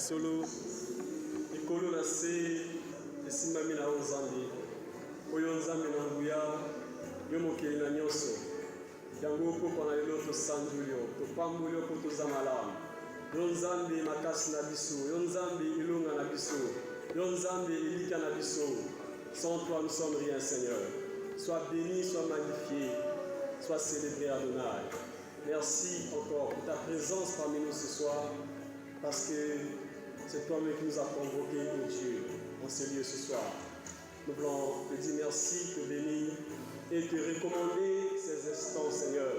solo ikolo na se esimami na nzambe oyo nzambe na nguya yo mokili na nyonso yango poko na lelo tosanzuli yo topamboli yo po toza malamu yo nzambe makasi na biso yo nzambe ilonga na biso yo nzambe elika na biso. Sans toi nous sommes rien, Seigneur. Sois béni, sois magnifié, sois célébré Adonai. Merci encore pour ta présence parmi nous ce soir, parce que c'est toi-même qui nous as convoqués, mon Dieu, en ce lieu ce soir. Nous voulons te dire merci, te bénir et te recommander ces instants, Seigneur.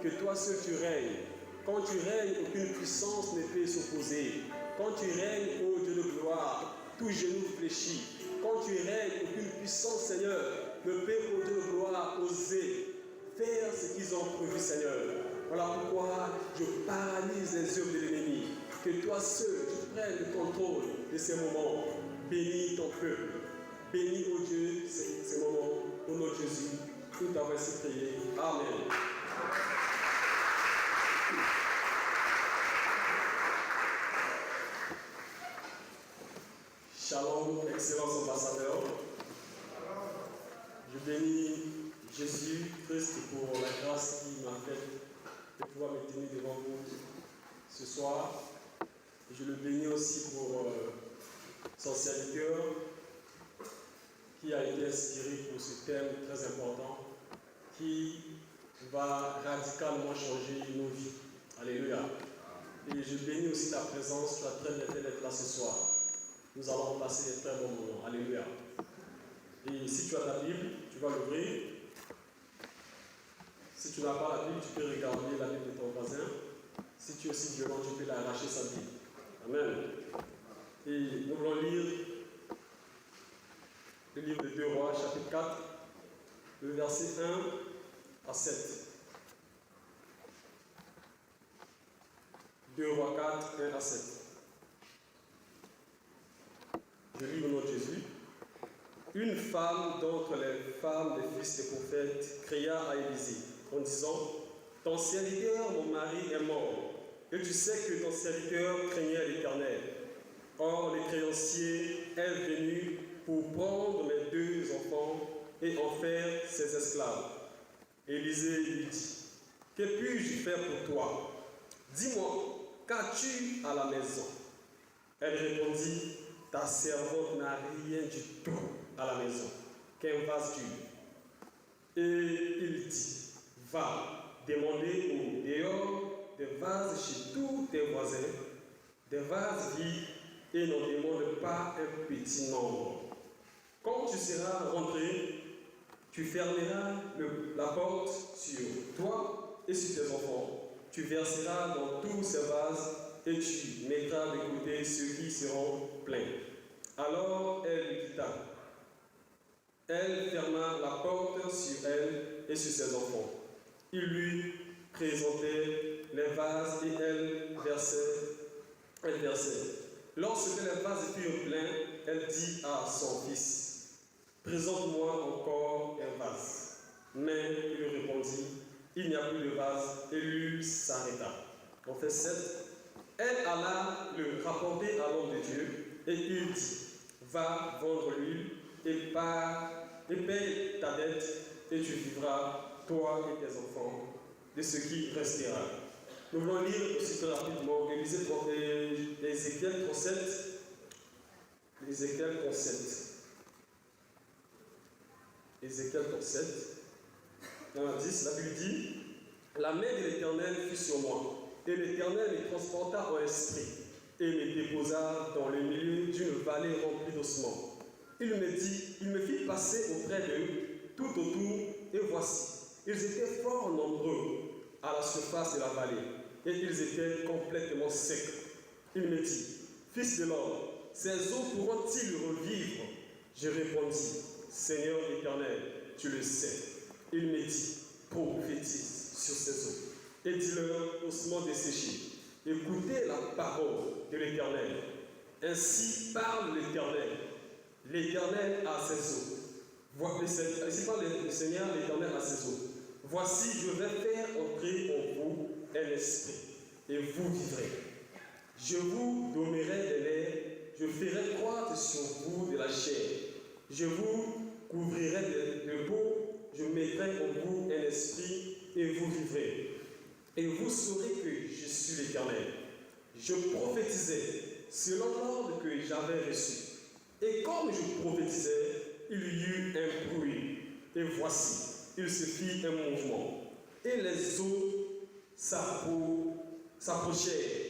Que toi seul tu règnes. Quand tu règnes, aucune puissance ne peut s'opposer. Quand tu règnes, ô Dieu de gloire, tout genou fléchit. Quand tu règnes, aucune puissance, Seigneur, ne peut, ô Dieu de gloire, oser faire ce qu'ils ont prévu, Seigneur. Voilà pourquoi je paralyse les œuvres de l'ennemi. Que toi seul, tu prennes le contrôle de ces moments. Bénis ton peuple. bénis, ô Dieu, ces moments, au nom de Jésus, tout avons ainsi prié. Amen. Shalom, excellence ambassadeur. Je bénis Jésus-Christ pour la grâce qu'il m'a faite de pouvoir me tenir devant vous ce soir. Et je le bénis aussi pour son serviteur qui a été inspiré pour ce thème très important qui va radicalement changer nos vies. Alléluia. Et je bénis aussi ta présence. Tu as très bien fait d'être là ce soir. Nous allons passer des très bons moments. Alléluia. Et si tu as ta Bible, tu vas l'ouvrir. Si tu n'as pas la Bible, tu peux regarder la Bible de ton voisin. Si tu es aussi violent, tu peux l'arracher sa Bible. Amen. Et nous voulons lire le livre de 2 Rois, chapitre 4, le verset 1 à 7. 2 Rois 4, 1 à 7. Je lis au nom de Jésus. Une femme d'entre les femmes des fils des prophètes cria à Élisée en disant: ton serviteur, mon mari, est mort, et tu sais que ton serviteur craignait l'Éternel. Or, le créancier est venu pour prendre mes 2 enfants et en faire ses esclaves. Élisée lui dit: que puis-je faire pour toi? Dis-moi, qu'as-tu à la maison? Elle répondit: ta servante n'a rien du tout à la maison, qu'un vase d'huile. Et il dit: va demander au dehors des vases chez tous tes voisins, des vases vides, et n'en demande pas un petit nombre. Quand tu seras rentré, tu fermeras la porte sur toi et sur tes enfants. Tu verseras dans tous ces vases et tu mettras de côté ceux qui seront pleins. Alors elle lui quitta. Elle ferma la porte sur elle et sur ses enfants. Il lui présentait les vases et elle versait. Lorsque les vases furent pleins, elle dit à son fils: présente-moi encore un vase. Mais il lui répondit: il n'y a plus de vase, et lui s'arrêta. En fait 7, elle alla le rapporter à l'homme de Dieu, et il dit: va vendre l'huile et paye ta dette, et tu vivras, toi et tes enfants, de ce qui restera. Nous voulons lire aussi très rapidement Ézéchiel 37. Ézéchiel 37. Ézéchiel 37. Dans la 10, la Bible dit: la main de l'Éternel fut sur moi, et l'Éternel me transporta en esprit, et me déposa dans le milieu d'une vallée remplie d'ossements. Il me fit passer auprès d'eux, tout autour, et voici, ils étaient fort nombreux à la surface de la vallée, et ils étaient complètement secs. Il me dit: fils de l'homme, ces eaux pourront-ils revivre? Je répondis: Seigneur l'Éternel, tu le sais. Il me dit: prophétise sur ces eaux, et dis-leur ossements desséchés, écoutez la parole de l'Éternel. Ainsi parle l'Éternel. L'Éternel a ses eaux. Ainsi parle le Seigneur, l'Éternel a ses eaux. Voici, je vais faire entrer en vous un esprit, et vous vivrez. Je vous donnerai des lait, je ferai croître sur vous de la chair. Je vous couvrirai de peau, je mettrai en vous un esprit, et vous vivrez. Et vous saurez que je suis l'Éternel. Je prophétisais selon l'ordre que j'avais reçu. Et comme je prophétisais, il y eut un bruit. Et voici, il se fit un mouvement. Et les eaux s'approchèrent.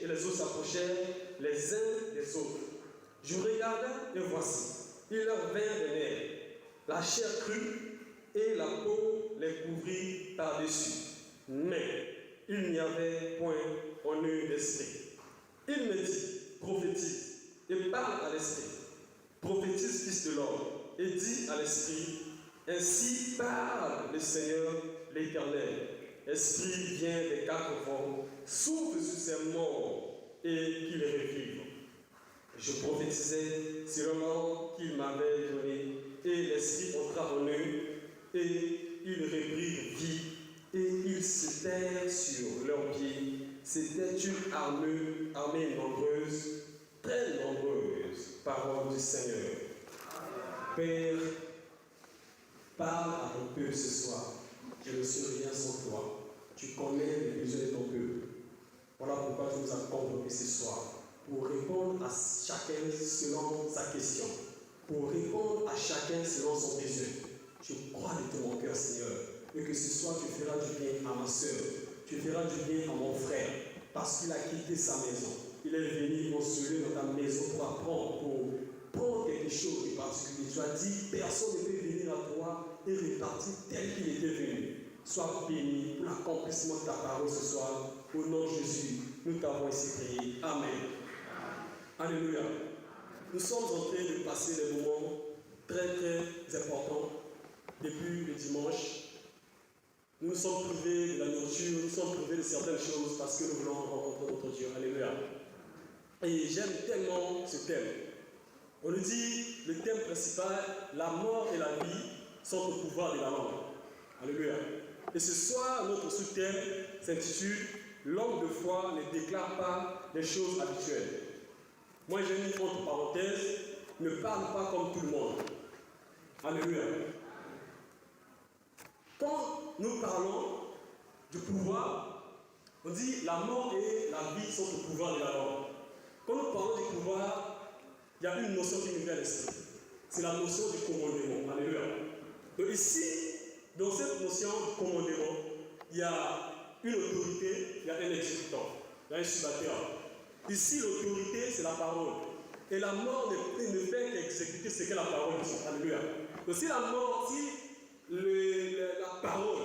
Et les eaux s'approchèrent les uns des autres. Je regardai et voici, il leur vint des nerfs. La chair crue et la peau les couvrit par-dessus. Mais il n'y avait point en eux d'esprit. Il me dit: prophétise et parle à l'esprit. Prophétise, fils de l'homme, et dis à l'esprit: ainsi parle le Seigneur l'Éternel. Esprit vient des 4 vents, souffle sur ces morts et qu'ils revivent. Je prophétisais sur l'ordre qu'il m'avait donné, Père, parle à ton peuple ce soir. Je ne suis rien sans toi. Tu connais les besoins de ton peuple. Voilà pourquoi tu nous as convoqués ce soir. Pour répondre à chacun selon sa question. Pour répondre à chacun selon son besoin. Je crois de tout mon cœur, Seigneur. Et que ce soir, tu feras du bien à ma soeur. Tu feras du bien à mon frère. Parce qu'il a quitté sa maison. Il est venu consoler dans ta maison pour apprendre, pour prendre quelque chose de particulier. Tu as dit, personne ne peut venir à toi et repartir tel qu'il était venu. Sois béni pour l'accomplissement de ta parole ce soir. Au nom de Jésus, nous t'avons ici prié. Amen. Alléluia. Nous sommes en train de passer des moments très très importants depuis le dimanche. Nous nous sommes privés de la nourriture, nous nous sommes privés de certaines choses parce que nous voulons rencontrer notre Dieu. Alléluia. Et j'aime tellement ce thème. On nous dit, le thème principal, la mort et la vie sont au pouvoir de la langue. Alléluia. Et ce soir, notre sous-thème s'intitule « L'homme de foi ne déclare pas les choses habituelles ». Moi, j'ai mis entre parenthèses « Ne parle pas comme tout le monde ». Alléluia. Quand nous parlons du pouvoir, on dit la mort et la vie sont au pouvoir de la langue. Quand nous parlons du pouvoir, il y a une notion qui nous vient à l'esprit. C'est la notion du commandement. Alléluia. Donc ici, dans cette notion de commandement, il y a une autorité, il y a un exécutant, il y a un subalterne. Ici, l'autorité, c'est la parole. Et la mort ne fait qu'exécuter ce que la parole dit. Alléluia. Donc si la mort, si la parole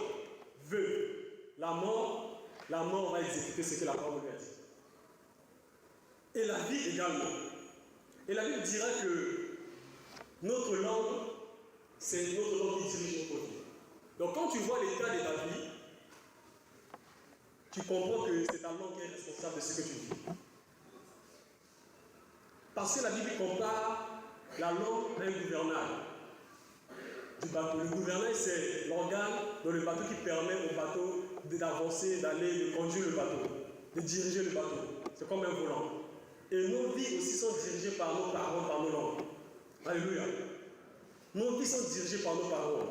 veut la mort va exécuter ce que la parole lui a dit. Et la vie également. Et la Bible dira que notre langue, c'est notre langue qui dirige notre vie. Donc quand tu vois l'état de ta vie, tu comprends que c'est ta langue qui est responsable de ce que tu vis. Parce que la Bible compare la langue à un gouvernail du bateau. Le gouvernail, c'est l'organe dans le bateau qui permet au bateau d'avancer, d'aller, de conduire le bateau, de diriger le bateau. C'est comme un volant. Et nos vies aussi sont dirigées par nos paroles, par nos langues. Alléluia. Nos vies sont dirigées par nos paroles.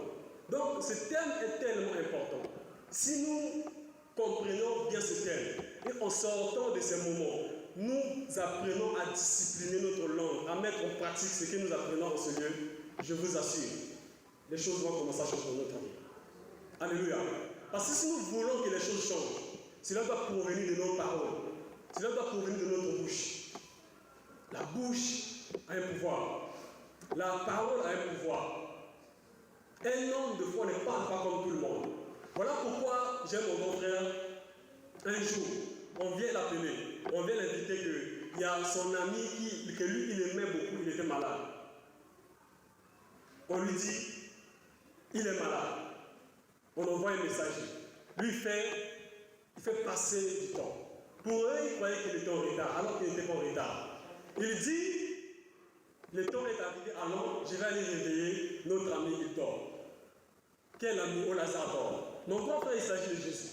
Donc ce thème est tellement important. Si nous comprenons bien ce thème et en sortant de ces moments, nous apprenons à discipliner notre langue, à mettre en pratique ce que nous apprenons en ce lieu, je vous assure, les choses vont commencer à changer dans notre vie. Alléluia. Parce que si nous voulons que les choses changent, cela doit provenir de nos paroles. Cela doit provenir de notre bouche. La bouche a un pouvoir. La parole a un pouvoir. Un homme de foi ne parle pas comme tout le monde. Voilà pourquoi j'aime mon grand frère. Un jour, on vient l'appeler, on vient l'inviter qu'il y a son ami que lui, il aimait beaucoup, il était malade. On lui dit, il est malade. On envoie un messager. Lui, il fait passer du temps. Pour eux, ils croyaient qu'il était en retard, alors qu'il n'était pas en retard. Il dit, le temps est arrivé, allons, je vais aller réveiller notre ami, il dort. Quel ami? Au Lazare dort. Mon grand frère, il s'agit de Jésus.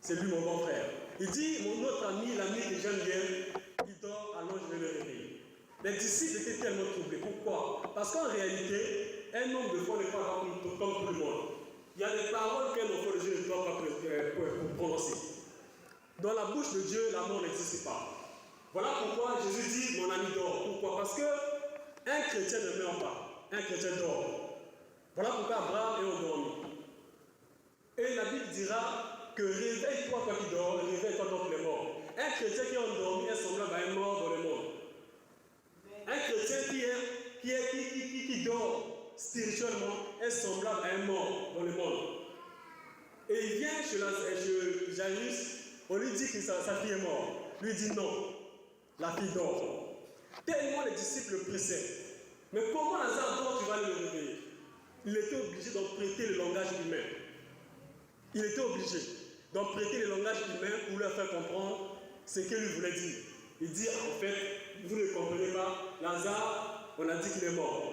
C'est lui mon grand frère. Il dit, notre ami, l'ami que j'aime bien, il dort, allons, je vais le réveiller. Les disciples étaient tellement troublés. Pourquoi? Parce qu'en réalité, un homme de foi n'est pas comme tout le monde. Il y a des paroles qu'un enfant de Dieu ne doit pas prononcer. Dans la bouche de Dieu, la mort n'existe pas. Voilà pourquoi Jésus dit, mon ami dort. Pourquoi? Parce qu'un chrétien ne meurt pas. Un chrétien dort. Voilà pourquoi Abraham est endormi. Et la Bible dira que réveille-toi toi qui dors, réveille-toi toi qui es mort. Un chrétien qui est endormi est semblable à un mort dans le monde. Un chrétien qui dort spirituellement est semblable à un mort dans le monde. Et il vient chez Jairus, on lui dit que sa fille est morte. Lui dit non, la fille dort. Tellement les disciples le pressaient. Mais comment Lazare dort, tu vas le réveiller? Il était obligé d'emprunter le langage humain. Il était obligé d'emprunter le langage humain pour leur faire comprendre ce qu'il lui voulait dire. Il dit, en fait, vous ne comprenez pas, Lazare, on a dit qu'il est mort.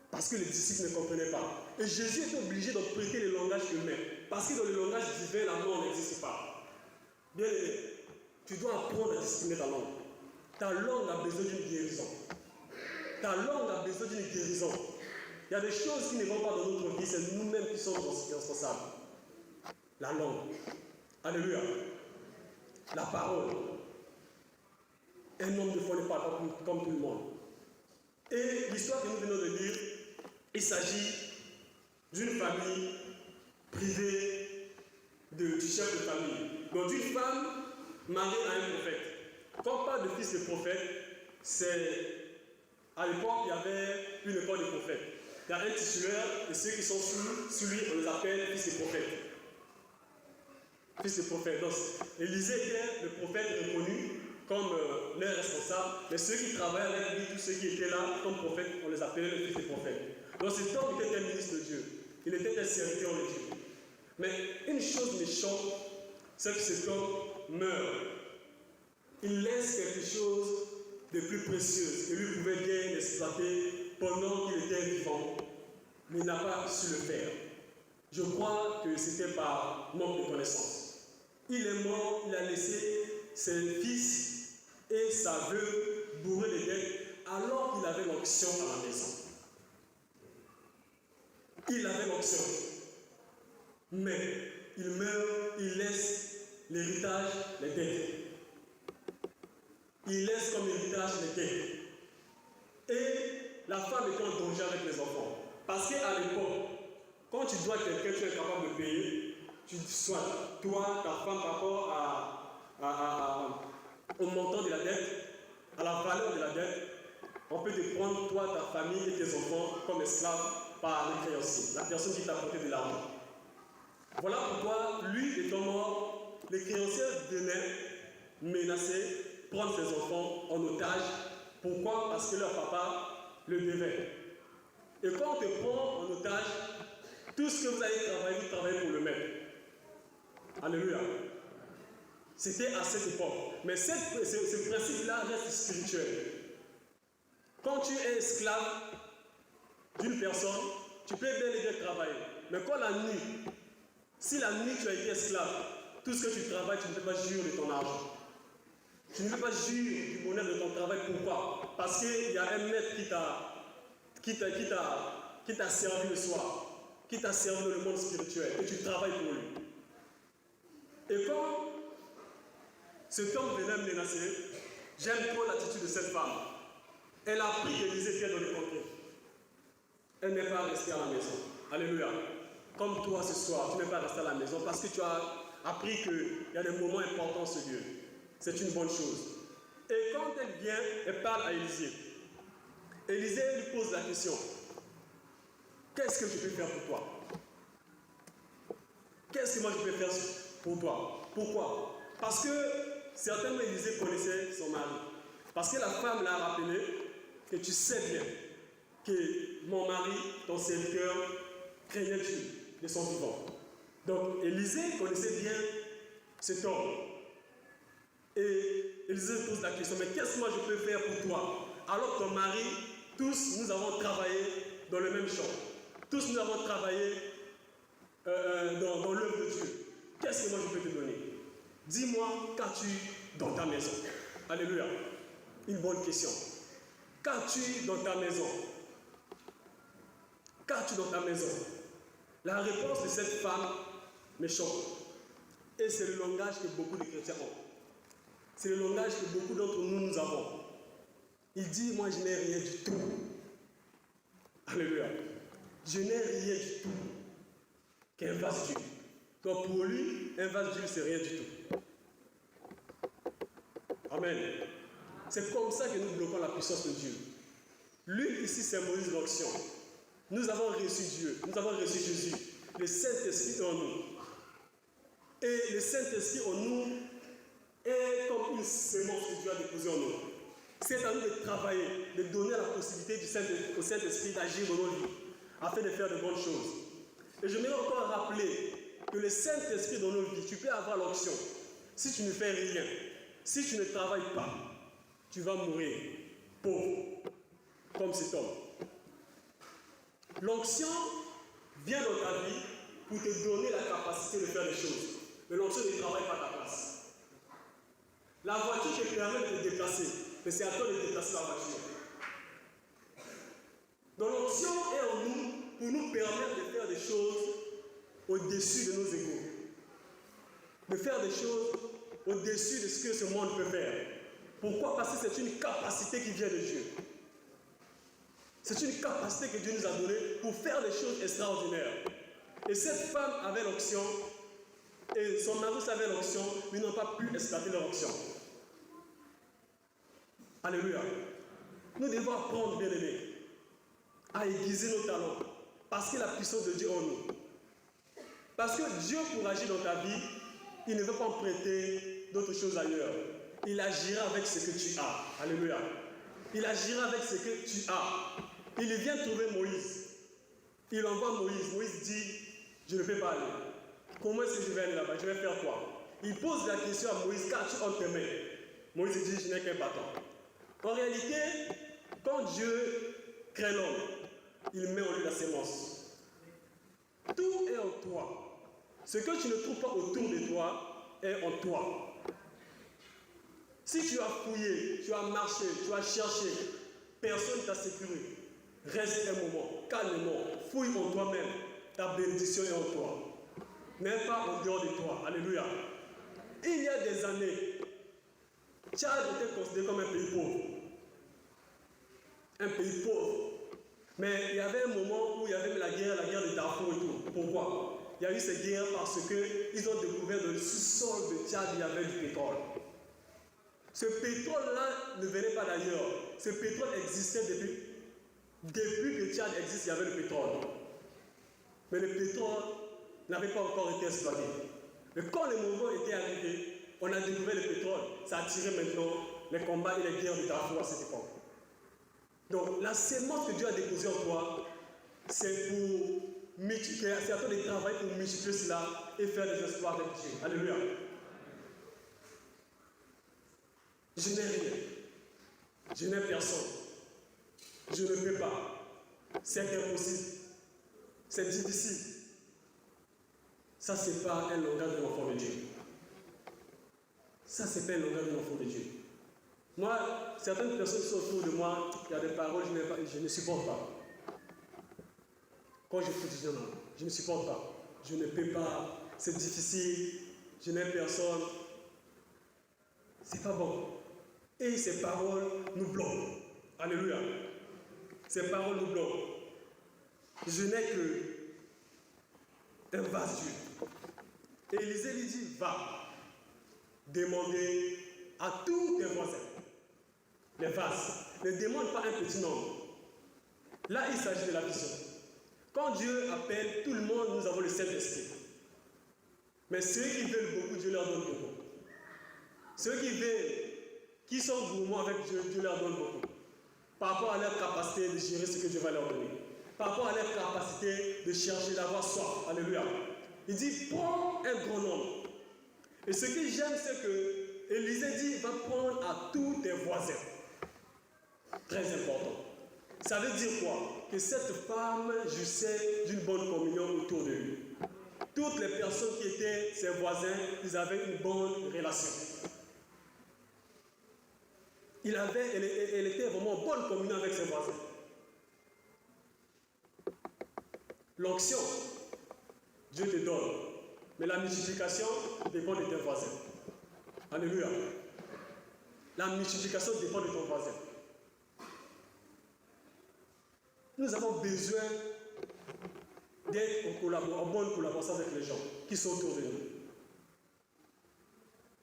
Parce que les disciples ne comprenaient pas. Et Jésus était obligé d'emprunter le langage humain. Parce que dans le langage divin, la mort n'existe pas. Bien aimé, tu dois apprendre à discipliner ta langue. Ta langue a besoin d'une guérison. Ta langue a besoin d'une guérison. Il y a des choses qui ne vont pas dans notre vie, c'est nous-mêmes qui sommes responsables. La langue. Alléluia. La parole. Un homme de foi n'est pas comme tout le monde. Et l'histoire que nous venons de lire, il s'agit d'une famille privée du chef de famille. Donc d'une femme mariée à un prophète. Quand on parle de fils de prophète, c'est à l'époque il y avait une école de prophètes. Il y a un titulaire et ceux qui sont sous lui, on les appelle fils de prophète. Fils de prophète. Donc Élisée était le prophète reconnu comme leur responsable, mais ceux qui travaillaient avec lui, tous ceux qui étaient là comme prophètes, on les appelait les fils de prophète. Donc cet homme était un ministre de Dieu. Il était un serviteur de Dieu. Mais une chose méchante, c'est que cet homme meurt. Il laisse quelque chose de plus précieux que lui pouvait bien exploiter pendant qu'il était vivant, mais il n'a pas su le faire. Je crois que c'était par manque de connaissance. Il est mort, il a laissé ses fils et sa veuve bourrés de dettes alors qu'il avait l'onction à la maison. Il avait l'onction. Mais il meurt, il laisse l'héritage, les dettes. Il laisse comme héritage les dettes. Et la femme est en danger avec les enfants. Parce qu'à l'époque, quand tu dois quelqu'un, tu es capable de payer, tu sois toi, ta femme, par rapport au montant de la dette, à la valeur de la dette, on peut te prendre toi, ta famille et tes enfants comme esclaves par le créancier, la personne qui t'a apporté de l'argent. Voilà pourquoi, lui étant mort, les créanciers venaient menacer, prendre ses enfants en otage. Pourquoi? Parce que leur papa le devait. Et quand on te prend en otage, tout ce que vous allez travailler, vous travaillez pour le maître. Alléluia. C'était à cette époque. Mais ce principe-là reste spirituel. Quand tu es esclave d'une personne, tu peux bel et bien travailler. Mais quand la nuit, si la nuit tu as été esclave, tout ce que tu travailles, tu ne peux pas jurer de ton argent. Tu ne peux pas jurer du bonheur de ton travail. Pourquoi? Parce qu'il y a un maître qui t'a servi le soir, qui t'a servi dans le monde spirituel, et tu travailles pour lui. Et quand cet homme venait me menacer, j'aime trop l'attitude de cette femme. Elle a pris Élisée vient dans le conquête. Elle n'est pas restée à la maison. Alléluia. Comme toi ce soir, tu n'es pas resté à la maison parce que tu as appris qu'il y a des moments importants sur Dieu. C'est une bonne chose. Et quand elle vient, elle parle à Élisée. Élisée lui pose la question. Qu'est-ce que je peux faire pour toi? Qu'est-ce que moi je peux faire pour toi? Pourquoi? Parce que certainement Élisée connaissait son mari. Parce que la femme l'a rappelé que tu sais bien que mon mari, ton serviteur, craignait Dieu de son vivant. Donc Élisée connaissait bien cet homme. Et Élisée pose la question, mais qu'est-ce que moi je peux faire pour toi? Alors ton mari, tous nous avons travaillé dans le même champ. Tous nous avons travaillé dans l'œuvre de Dieu. Qu'est-ce que moi je peux te donner? Dis-moi, qu'as-tu dans ta maison? Alléluia. Une bonne question. Qu'as-tu dans ta maison? Qu'as-tu dans ta maison? La réponse de cette femme me choque. Et c'est le langage que beaucoup de chrétiens ont. C'est le langage que beaucoup d'entre nous avons. Il dit, moi je n'ai rien du tout. Alléluia. Je n'ai rien du tout. Qu'un vase d'huile. Donc pour lui, un vase d'huile, c'est rien du tout. Amen. C'est comme ça que nous bloquons la puissance de Dieu. L'huile ici symbolise l'onction. Nous avons reçu Dieu, nous avons reçu Jésus. Le Saint-Esprit est en nous. Et le Saint-Esprit en nous est comme une sémence que Dieu a déposée en nous. C'est à nous de travailler, de donner la possibilité au Saint-Esprit d'agir dans nos vies, afin de faire de bonnes choses. Et je m'aimerais encore rappeler que le Saint-Esprit dans nos vies, tu peux avoir l'onction. Si tu ne fais rien, si tu ne travailles pas, tu vas mourir pauvre, comme cet homme. L'onction vient dans ta vie pour te donner la capacité de faire des choses. Mais l'onction ne travaille pas à ta place. La voiture te permet de te déplacer, mais c'est à toi de déplacer la voiture. Donc l'onction est en nous pour nous permettre de faire des choses au-dessus de nos égos. De faire des choses au-dessus de ce que ce monde peut faire. Pourquoi? Parce que c'est une capacité qui vient de Dieu. C'est une capacité que Dieu nous a donnée pour faire des choses extraordinaires. Et cette femme avait l'onction, et son mari avait l'onction, mais ils n'ont pas pu exploiter leur onction. Alléluia. Nous devons apprendre, bien aimés, à aiguiser nos talents, parce que la puissance de Dieu en nous. Parce que Dieu, pour agir dans ta vie, il ne veut pas prêter d'autres choses ailleurs. Il agira avec ce que tu as. Alléluia. Il agira avec ce que tu as. Il vient trouver Moïse. Il envoie Moïse. Moïse dit, je ne peux pas aller. Comment est-ce que je vais aller là-bas? Je vais faire quoi? Il pose la question à Moïse, qu'as-tu entre tes mains? Moïse dit, je n'ai qu'un bâton. En réalité, quand Dieu crée l'homme, il met en lui la sémence. Tout est en toi. Ce que tu ne trouves pas autour de toi est en toi. Si tu as fouillé, tu as marché, tu as cherché, personne ne t'a sécurisé. Reste un moment, calmement, fouille en toi-même. Ta bénédiction est en toi. Même pas en dehors de toi. Alléluia. Il y a des années, Tchad était considéré comme un pays pauvre. Un pays pauvre. Mais il y avait un moment où il y avait la guerre de Darfour et tout. Pourquoi? Il y a eu cette guerre parce qu'ils ont découvert dans le sous-sol de Tchad, il y avait du pétrole. Ce pétrole-là ne venait pas d'ailleurs. Ce pétrole existait depuis que Tchad existe, il y avait le pétrole. Mais le pétrole n'avait pas encore été exploité. Mais quand le moment était arrivé, on a découvert le pétrole. Ça a tiré maintenant les combats et les guerres de Darfour à cette époque. Donc la sémence que Dieu a déposée en toi, c'est à toi de travailler pour multiplier cela et faire des exploits avec Dieu. Alléluia. Je n'ai rien. Je n'ai personne. Je ne peux pas. C'est impossible. C'est difficile. Ça, ce n'est pas un langage de l'enfant de Dieu. Ça, ce n'est pas un langage de l'enfant de Dieu. Moi, certaines personnes qui sont autour de moi, il y a des paroles que je ne supporte pas. Quand je dis non, je ne supporte pas. Je ne peux pas. C'est difficile. Je n'ai personne. C'est pas bon. Et ces paroles nous bloquent. Alléluia. Ces paroles nous bloquent. Je n'ai que un vase d'huile. Et Élisée lui dit, va demander à tous tes voisins les vases. Ne demande pas un petit nombre. Là, il s'agit de la vision. Quand Dieu appelle tout le monde, nous avons le Saint-Esprit. Mais ceux qui veulent beaucoup, Dieu leur donne beaucoup. Ceux qui sont gourmands avec Dieu, Dieu leur donne beaucoup. Par rapport à leur capacité de gérer ce que Dieu va leur donner. Par rapport à leur capacité de chercher, d'avoir soif. Alléluia. Il dit, prends un grand nombre. Et ce que j'aime, c'est que Élisée dit, va prendre à tous tes voisins. Très important. Ça veut dire quoi? Que cette femme jouissait d'une bonne communion autour de lui. Toutes les personnes qui étaient ses voisins, ils avaient une bonne relation. Elle était vraiment en bonne communion avec ses voisins. L'onction, Dieu te donne. Mais la multiplication dépend de tes voisins. Alléluia. La multiplication dépend de ton voisin. Nous avons besoin d'être en bonne collaboration avec les gens qui sont autour de nous.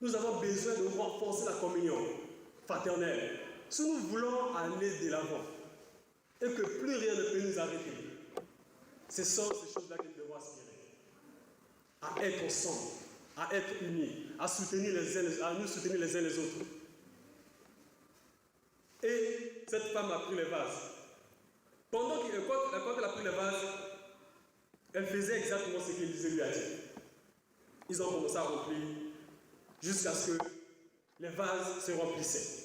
Nous avons besoin de renforcer la communion fraternelle. Si nous voulons aller de l'avant et que plus rien ne peut nous arrêter, ce sont ces choses-là que nous devons aspirer. À être ensemble, à être unis, à nous soutenir les uns les autres. Et cette femme a pris les vases. Quand elle a pris les vases, elle faisait exactement ce qu'Élisée lui a dit. Ils ont commencé à remplir jusqu'à ce que les vases se remplissaient.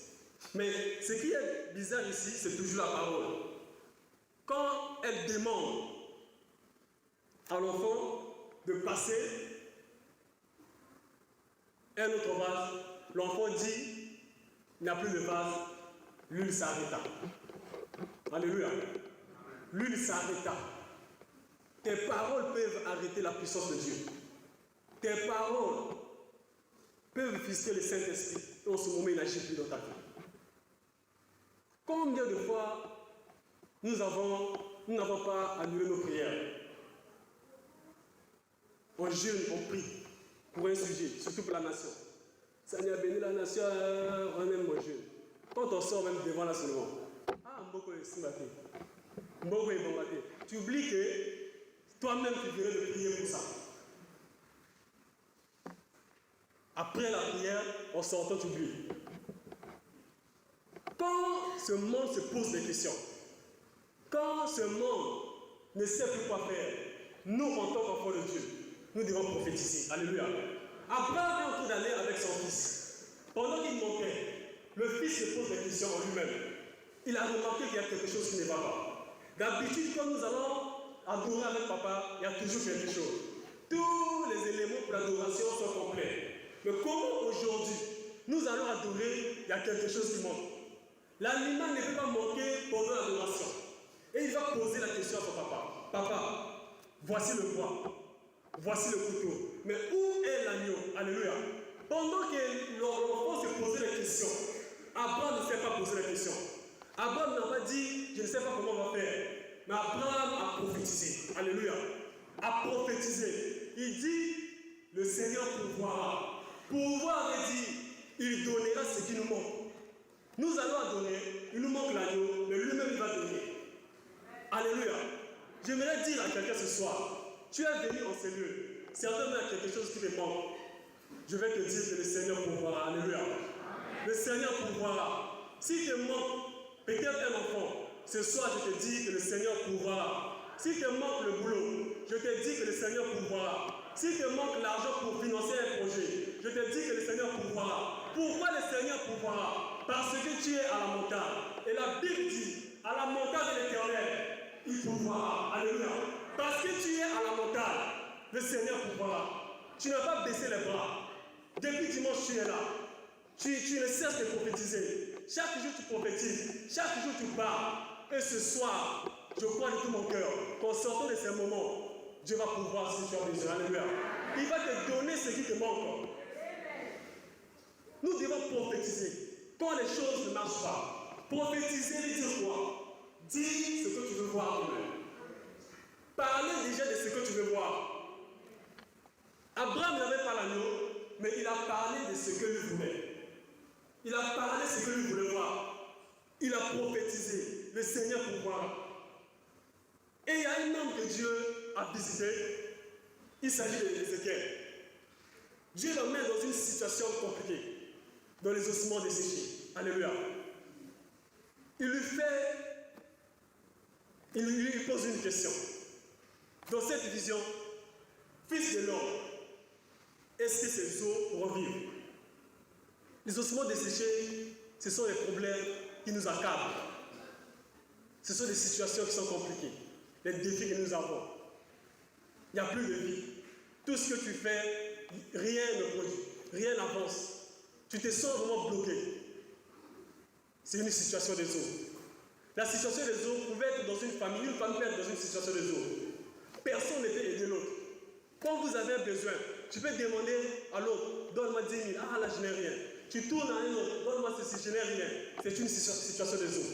Mais ce qui est bizarre ici, c'est toujours la parole. Quand elle demande à l'enfant de passer un autre vase, l'enfant dit, il n'y a plus de vase, l'huile s'arrêta. Alléluia. l'huile s'arrêta. Tes paroles peuvent arrêter la puissance de Dieu. Tes paroles peuvent offusquer le Saint-Esprit. Et en ce moment, il n'agit plus dans ta vie. Combien de fois nous n'avons pas annulé nos prières? On jeûne, on prie pour un sujet, surtout pour la nation. Seigneur, bénis la nation, on aime mon jeûne. Quand on sort même devant là seulement, ah, Mboko est si maté. Mboko est bon maté. Tu oublies que toi-même tu viens de prier pour ça. Après la prière, en sortant, tu oublies. Quand ce monde se pose des questions, quand ce monde ne sait plus quoi faire, nous, en tant qu'enfants de Dieu, nous devons prophétiser. Alléluia. Abraham est en train d'aller avec son fils. Pendant qu'il montait, le fils se pose des questions en lui-même. Il a remarqué qu'il y a quelque chose qui ne va pas. D'habitude, quand nous allons adorer avec papa, il y a toujours quelque chose. Tous les éléments pour l'adoration sont complets. Mais comment aujourd'hui, nous allons adorer, il y a quelque chose qui manque. L'animal ne peut pas manquer pendant l'adoration. Et il va poser la question à son papa. Papa, voici le bois. Voici le couteau. Mais où est l'agneau? Alléluia. Pendant que l'enfant se posait la question, Abraham ne s'est pas posé la question. Abraham n'a pas dit, je ne sais pas comment on va faire. Mais Abraham a prophétisé. Alléluia. A prophétisé. Il dit, le Seigneur pourvoira. Pourvoir veut dire, il donnera ce qui nous manque. Nous allons adorer, il nous manque l'agneau, mais lui-même il va donner. Alléluia. J'aimerais dire à quelqu'un ce soir, tu es venu en ces lieux, certainement il y a quelque chose qui te manque. Je vais te dire que le Seigneur pourvoira. Alléluia. Le Seigneur pourvoira. Si te manque peut-être un enfant, ce soir je te dis que le Seigneur pourvoira. Si te manque le boulot, je te dis que le Seigneur pourvoira. Si te manque l'argent pour financer un projet, je te dis que le Seigneur pourvoira. Pourquoi le Seigneur pourvoira? Parce que tu es à la montagne. Et la Bible dit, à la montagne de l'Éternel, il pourvoira. Alléluia. Parce que tu es à la montagne, le Seigneur pourvoira. Tu n'as pas baissé les bras. Depuis dimanche, tu es là. Tu ne cesses de prophétiser. Chaque jour, tu prophétises. Chaque jour, tu parles. Et ce soir, je crois de tout mon cœur qu'en sortant de ces moments, Dieu va pouvoir si tu as besoin. Alléluia. Il va te donner ce qui te manque. Nous devons prophétiser. Quand les choses ne marchent pas, prophétiser veut dire quoi? Dis ce que tu veux voir toi-même. Parlez déjà de ce que tu veux voir. Abraham n'avait pas l'agneau, mais il a parlé de ce que lui voulait. Il a parlé de ce que lui voulait voir. Il a prophétisé. Le Seigneur pourvoira. Et il y a un homme que Dieu a visité. Il s'agit d'Ézéchiel. Dieu le met dans une situation compliquée, dans les ossements desséchés. Alléluia. Il lui pose une question. Dans cette vision, fils de l'homme, est-ce que ces os pourront vivre? Les ossements desséchés, ce sont les problèmes qui nous accablent. Ce sont des situations qui sont compliquées. Les défis que nous avons. Il n'y a plus de vie. Tout ce que tu fais, rien ne produit, rien n'avance. Tu te sens vraiment bloqué. C'est une situation des eaux. La situation des eaux pouvait être dans une famille peut être dans une situation des eaux. Personne ne peut aider l'autre. Quand vous avez besoin, tu peux demander à l'autre, donne-moi 10 000, ah là je n'ai rien. Tu tournes à un autre, donne-moi ceci, je n'ai rien. C'est une situation des eaux.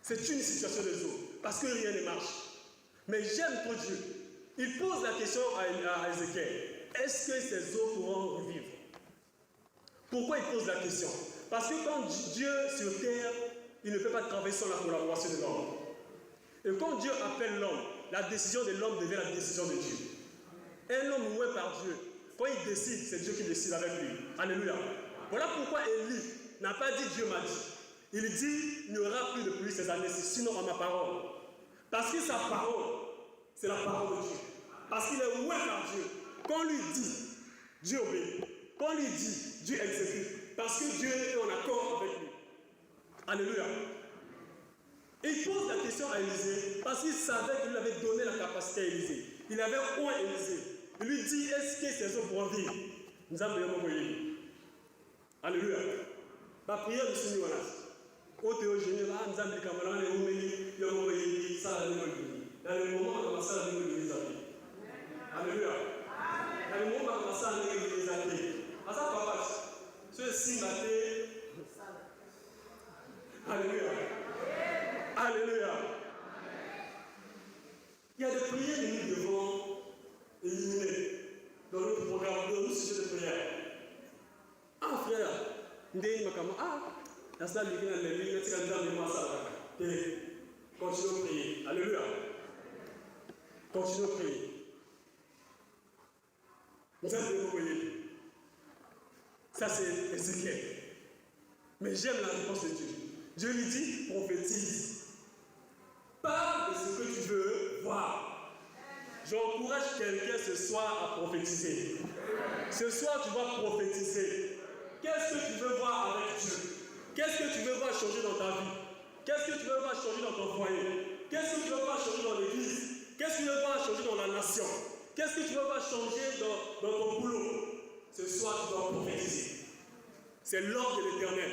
C'est une situation des eaux, parce que rien ne marche. Mais j'aime ton Dieu. Il pose la question à Ézéchiel. Est-ce que ces eaux pourront revivre? Pourquoi il pose la question? Parce que quand Dieu sur terre, il ne peut pas travailler sans la collaboration de l'homme. Et quand Dieu appelle l'homme, la décision de l'homme devient la décision de Dieu. Un homme loué par Dieu, quand il décide, c'est Dieu qui décide avec lui. Alléluia. Voilà pourquoi Élie n'a pas dit Dieu m'a dit. Il dit, il n'y aura plus de pluie ces années-ci, sinon à ma parole. Parce que sa parole, c'est la parole de Dieu. Parce qu'il est loué par Dieu. Quand on lui dit, Dieu obéit. Quand on lui dit, Dieu exécute. Parce que Dieu est en accord avec lui. Alléluia. Et il pose la question à Élisée parce qu'il savait qu'il lui avait donné la capacité à Élisée. Il avait oint Élisée. Il lui dit, est-ce que ces hommes pourront vivre? Nous avons envoyé. Alléluia. La prière de ce Nicolas. Au théogénie, là, nous avons des camarades, les Rouméniens, ils ont envoyé ça à l'église. Dans le moment où on a ça à l'église, alléluia. Dans le moment où on a ça à l'église, à ça, papa, ce signe alléluia. Alléluia. Il y a des prières que nous devons éliminer dans notre programme, dans notre sujet de prière. Ah, frère, nous devons la salle de l'église, c'est quand nous avons ça. Continuons à prier. Alléluia. Continuons à prier. Nous allons prier. Ça, c'est Ézéchiel. Mais j'aime la réponse de Dieu. Dieu lui dit, prophétise. Parle de ce que tu veux voir. J'encourage quelqu'un ce soir à prophétiser. Ce soir, tu vas prophétiser. Qu'est-ce que tu veux voir avec Dieu? Qu'est-ce que tu veux voir changer dans ta vie? Qu'est-ce que tu veux voir changer dans ton foyer? Qu'est-ce que tu veux voir changer dans l'église? Qu'est-ce que tu veux voir changer dans la nation? Qu'est-ce que tu veux voir changer dans ton boulot? Ce soir, tu dois prophétiser. C'est l'ordre de l'Éternel.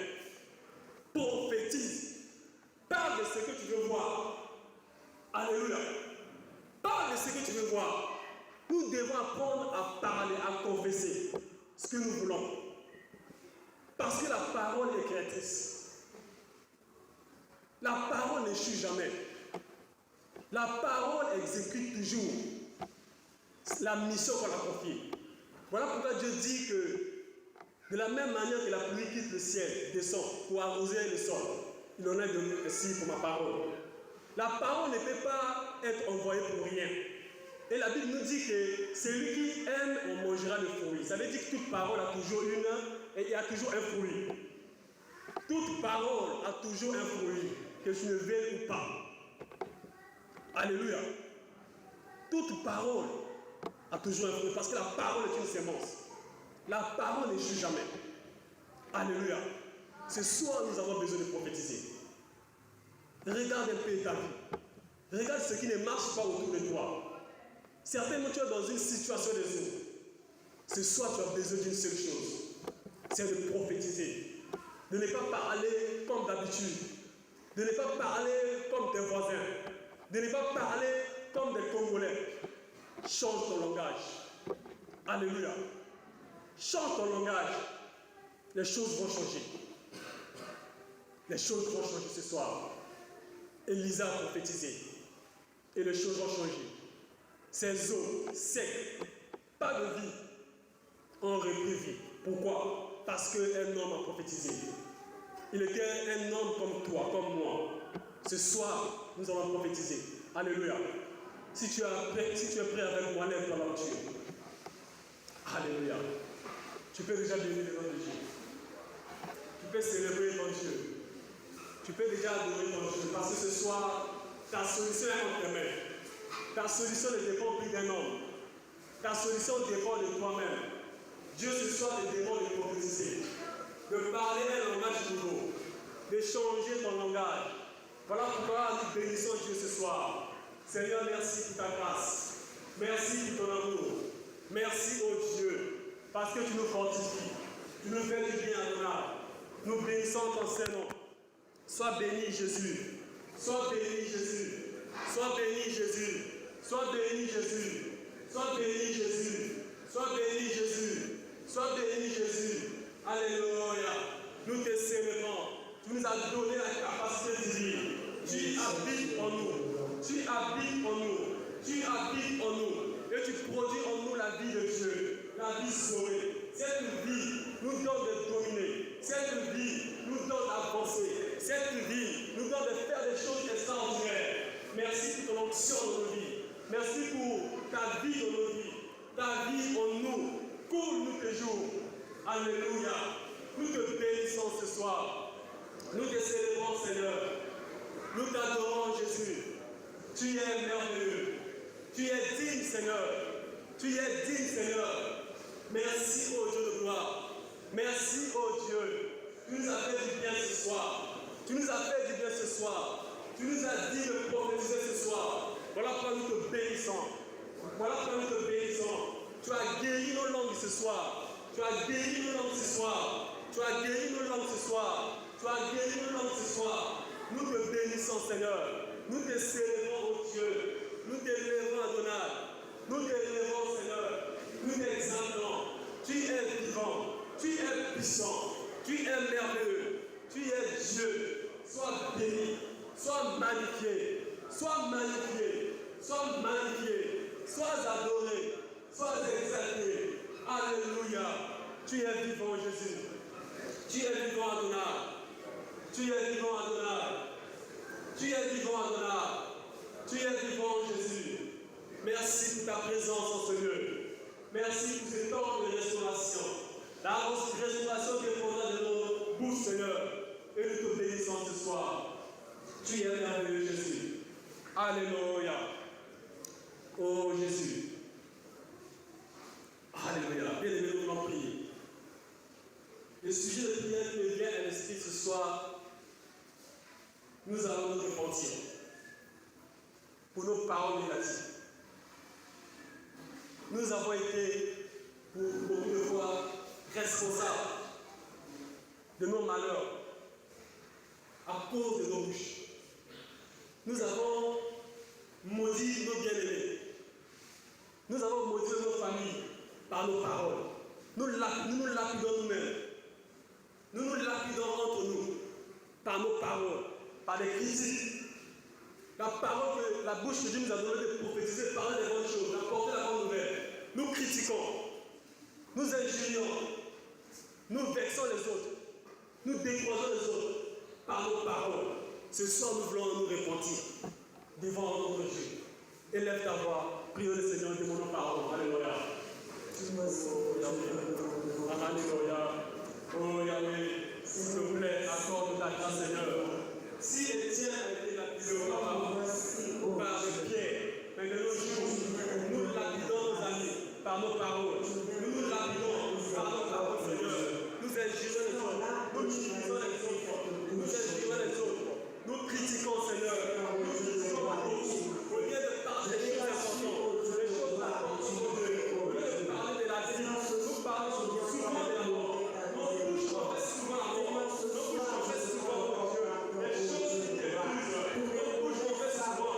Prophétise. Parle de ce que tu veux voir. Alléluia. Parle de ce que tu veux voir. Nous devons apprendre à parler, à confesser ce que nous voulons. Parce que la parole est créatrice. La parole n'échoue jamais. La parole exécute toujours la mission qu'on a confiée. Voilà pourquoi Dieu dit que de la même manière que la pluie quitte le ciel, descend pour arroser le sol, il en est de nous aussi pour ma parole. La parole ne peut pas être envoyée pour rien. Et la Bible nous dit que celui qui aime, on mangera le fruit. Ça veut dire que toute parole a toujours et il y a toujours un fruit. Toute parole a toujours un fruit, que tu ne veuilles ou pas. Alléluia. Toute parole a toujours un fruit, parce que la parole est une sémence. La parole n'échoue jamais. Alléluia. Ce soir, nous avons besoin de prophétiser. Regarde un peu ta vie. Regarde ce qui ne marche pas autour de toi. Certainement, tu es dans une situation de jour. Ce soir, tu as besoin d'une seule chose. C'est de prophétiser. De ne pas parler comme d'habitude. De ne pas parler comme tes voisins. De ne pas parler comme des Congolais. Change ton langage. Alléluia. Change ton langage. Les choses vont changer. Les choses vont changer ce soir. Élisa a prophétisé. Et les choses vont changer. Ces eaux secs, pas de vie, ont repris vie. Pourquoi? Parce qu'un homme a prophétisé. Il était un homme comme toi, comme moi. Ce soir, nous allons prophétiser. Alléluia. Si tu es prêt avec moi, lève ta voiture. Alléluia. Tu peux déjà bénir le nom de Dieu. Tu peux célébrer ton Dieu. Tu peux déjà adorer ton Dieu. Parce que ce soir, ta solution est entre tes mains. Ta solution ne dépend plus d'un homme. Ta solution dépend de toi-même. Dieu ce soir te demande de prophétiser, de parler un langage nouveau, de changer ton langage. Voilà pourquoi nous bénissons Dieu ce soir. Seigneur, merci pour ta grâce. Merci pour ton amour. Merci, ô Dieu, parce que tu nous fortifies. Tu nous fais du bien, Adonai. Nous bénissons ton Saint-Nom. Sois béni, Jésus. Sois béni, Jésus. Sois béni, Jésus. Sois béni, Jésus. Sois béni, Jésus. Sois béni, Jésus. Sois béni, Jésus. Alléluia. Nous te célébrons. Tu nous as donné la capacité de vivre. Tu habites en nous. Tu habites en nous. Tu habites en nous. Et tu produis en nous la vie de Dieu. La vie sauvée. Cette vie nous donne de dominer. Cette vie nous donne d'avancer. Cette vie nous donne de faire des choses extraordinaires. Merci pour ton onction dans nos vies. Merci pour ta vie dans nos vies. Ta vie en nous. Coule-nous toujours. Alléluia. Nous te bénissons ce soir. Nous te célébrons, Seigneur. Nous t'adorons, Jésus. Tu es merveilleux. Tu es digne, Seigneur. Tu es digne, Seigneur. Merci, ô Dieu de gloire. Merci, ô Dieu. Tu nous as fait du bien ce soir. Tu nous as fait du bien ce soir. Tu nous as dit de prophétiser ce soir. Voilà pourquoi nous te bénissons. Voilà pourquoi nous te bénissons. Tu as guéri nos langues ce soir. Tu as guéri nos langues ce soir. Tu as guéri nos langues ce soir. Tu as guéri nos langues ce soir, nous te bénissons, Seigneur. Nous te célébrons, oh Dieu. Nous t'élèvons, Adonai. Nous t'élèvons, Seigneur. Nous t'exaltons. Tu es vivant. Tu es puissant. Tu es merveilleux. Tu es Dieu. Sois béni. Sois magnifié. Sois magnifié. Sois magnifié. Sois adoré. Sois exalté. Alléluia. Tu es vivant, Jésus. Tu es vivant, Adonai. Tu es vivant, Adonai. Tu es vivant, Adonai. Tu es vivant, Jésus. Merci pour ta présence en ce lieu. Merci pour ce temps de restauration. La restauration qui est fondée de nos bouches, Seigneur. Et nous te bénissons ce soir. Tu es merveilleux, Jésus. Alléluia. Oh Jésus. Alléluia. Bien-aimés, nous voulons prier. Le sujet de prière qui me vient à l'esprit ce soir, nous allons nous repentir pour nos paroles négatives. Nous avons été, pour beaucoup de fois, responsables de nos malheurs à cause de nos bouches. Nous avons maudit nos bien-aimés. Nous avons maudit nos familles par nos paroles. Nous nous lapidons nous-mêmes. Nous nous lapidons entre nous par nos paroles, par des critiques. La parole, la bouche que Dieu nous a donné de prophétiser, parler des bonnes choses, d'apporter la bonne nouvelle. Nous critiquons, nous injurions, nous vexons les autres, nous décourageons les autres par nos paroles. Ce soir, nous voulons nous repentir devant notre Dieu. Élève ta voix, prions le Seigneur, demandons pardon. Alléluia. Alléluia. Oh Yahweh, s'il te plaît, accorde ta grâce, Seigneur. Si Étienne a été lapidé par les pierres, mais de nos jours, nous lapidons nos amis par nos paroles. Nous lapidons par nos paroles, Seigneur. Nous injurions les autres. Nous minimisons les autres. Nous injurions les autres. Nous critiquons, Seigneur. Nous critiquons à tous. Au lieu de parler des choses importantes, des choses importantes, au lieu de parler de la vie, nous parlons souvent de la mort. Nos bouches confessent souvent la mort. Nos bouches confessent souvent, mon Dieu, les choses qui te brisent. Nos bouches confessent souvent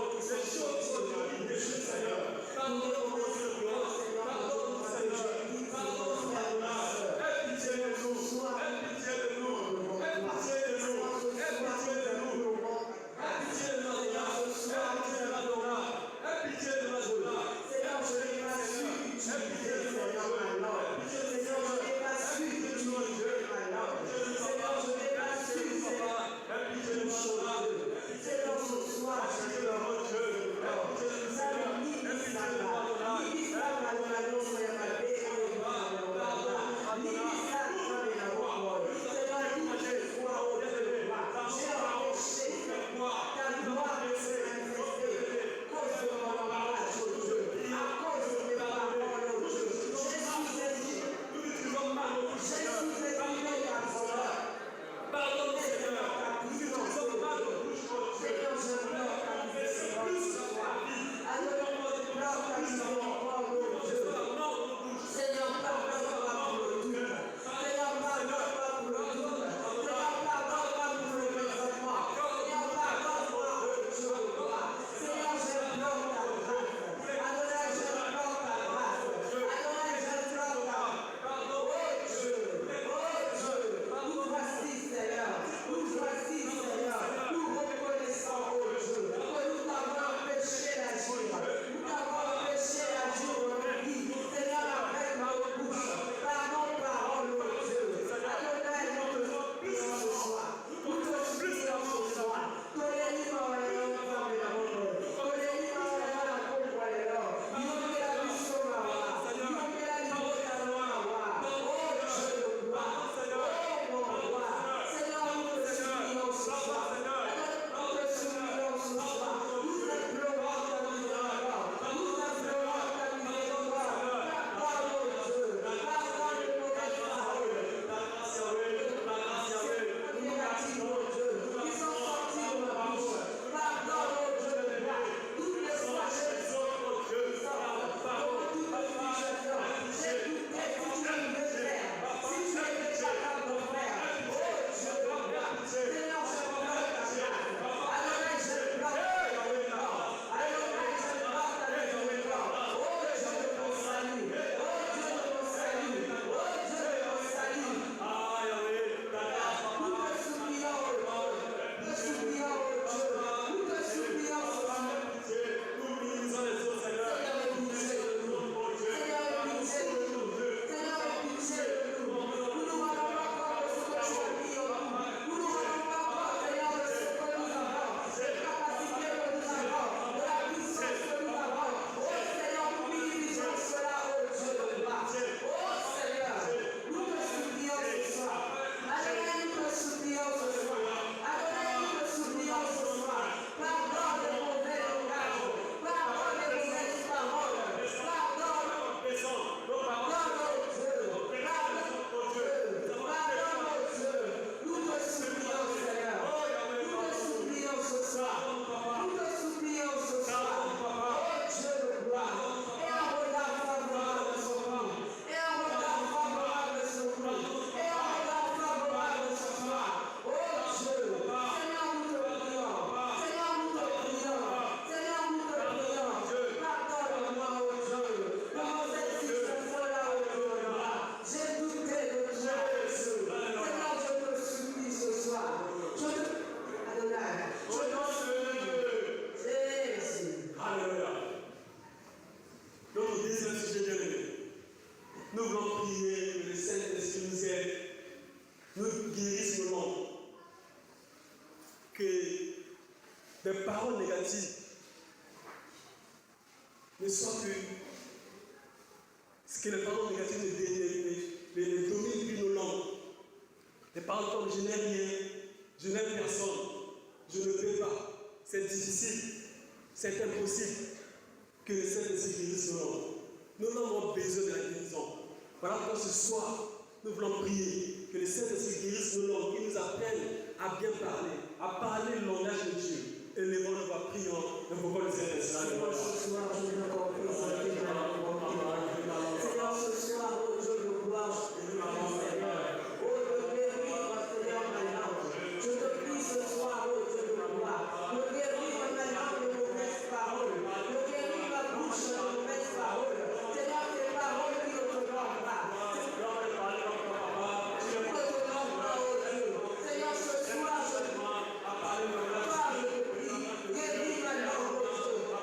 ne soit que les paroles négatives ne dominent plus nos langues. Les paroles comme je n'ai rien, je n'aime personne, je ne peux pas, c'est difficile, c'est impossible que le Saint-Esprit guérisse nos langues. Nos langues ont besoin de la guérison. Voilà pourquoi ce soir, nous voulons prier que le Saint-Esprit guérisse nos langues, qu'il nous apprenne à bien parler, à parler le langage de Dieu. Élevons nos voix, prions, nous pouvons le Saint-Esprit. Ce soir, je veux encore présenter Seigneur, ce soir, au Dieu de gloire, je te prie, Seigneur, ma langue. Je te prie ce soir, au Dieu de gloire, de guérir ma langue de mauvaises paroles, de guérir ma bouche de mauvaises paroles. Seigneur, ces paroles qui ne te vendent pas. Seigneur, ne te vendent pas, oh Dieu. Seigneur, ce soir, je te prie, guéris ma langue, oh Dieu.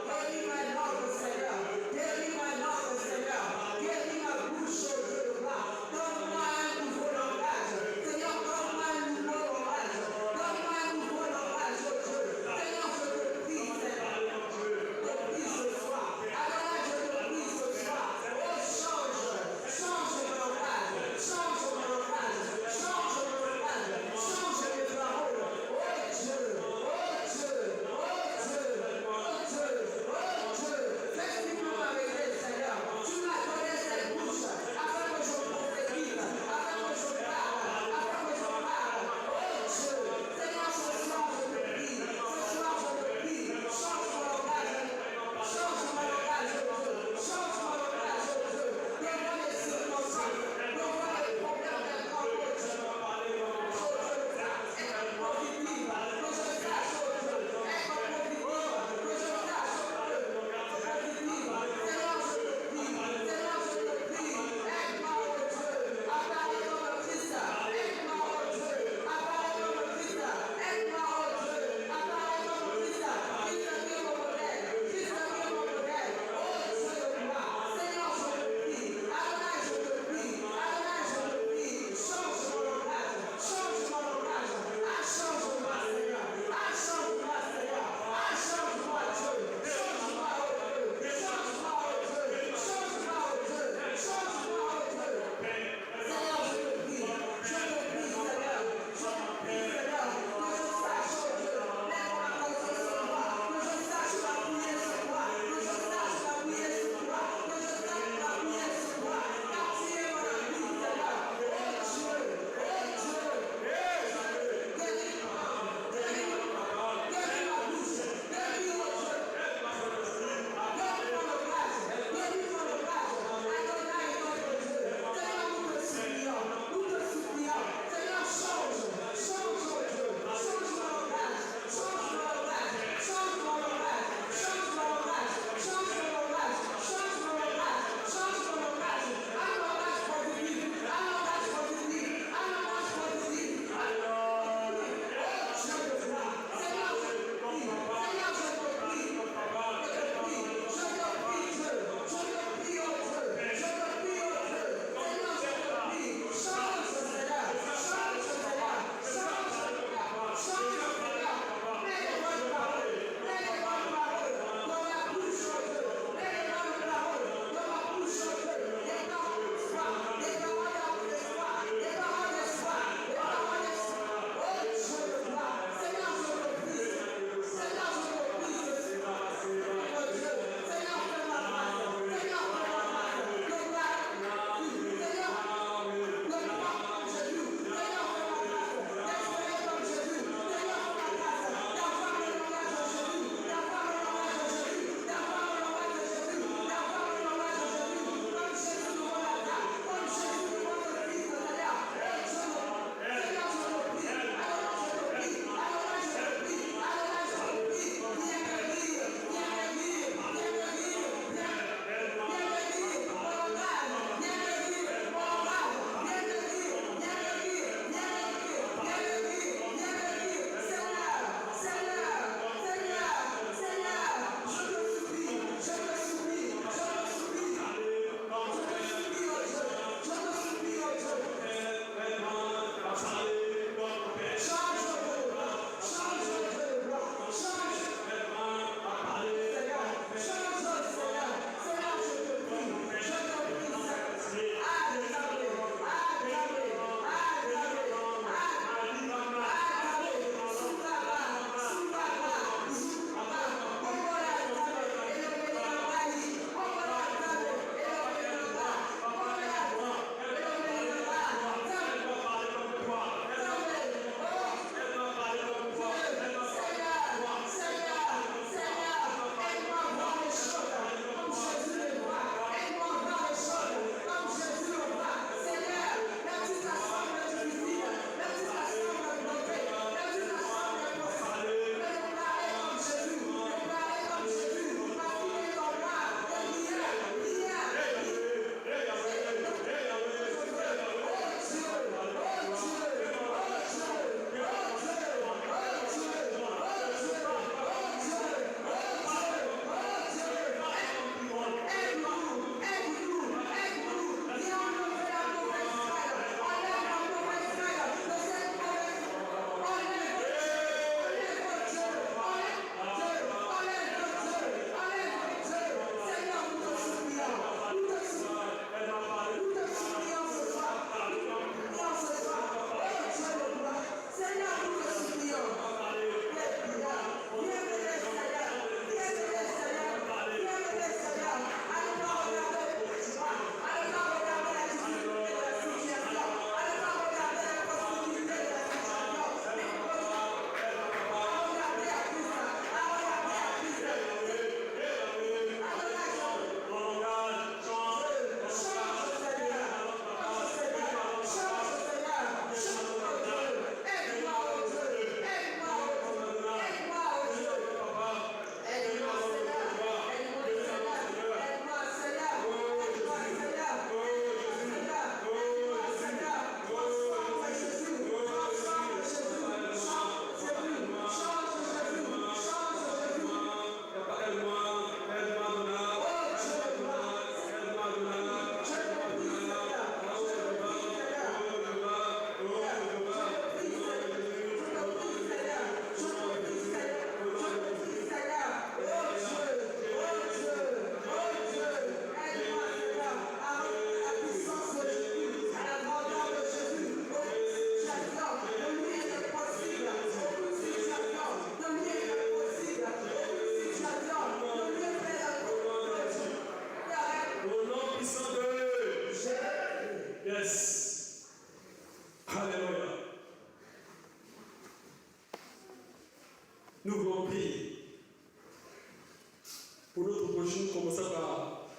prochain, commençons par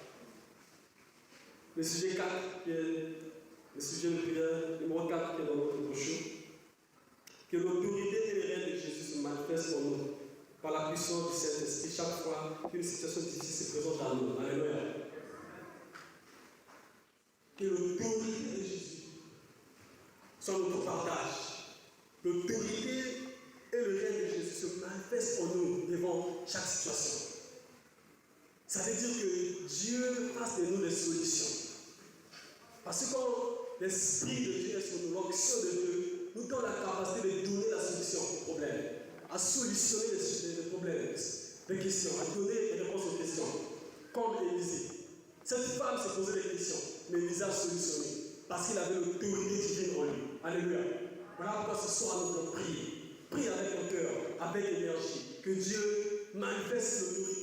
le sujet 4, qui est le sujet de prière numéro 4, qui est dans notre prochain. Que l'autorité et le règne de Jésus se manifestent pour nous par la puissance du Saint-Esprit chaque fois qu'une situation difficile se présente à nous. Alléluia. Que l'autorité de Jésus soit notre partage. L'autorité et le règne de Jésus se manifestent pour nous devant chaque situation. Ça veut dire que Dieu fasse de nous des solutions. Parce que quand l'Esprit de Dieu est sur nous, l'onction de Dieu nous donne la capacité de donner la solution aux problèmes, à solutionner les problèmes, les questions, à donner des réponses aux questions. Comme Élisée. Cette femme s'est posée des questions, mais Élisée a solutionné. Parce qu'il avait l'autorité divine en lui. Alléluia. Voilà pourquoi ce soir nous devons prier. Prie avec ton cœur, avec énergie. Que Dieu manifeste l'autorité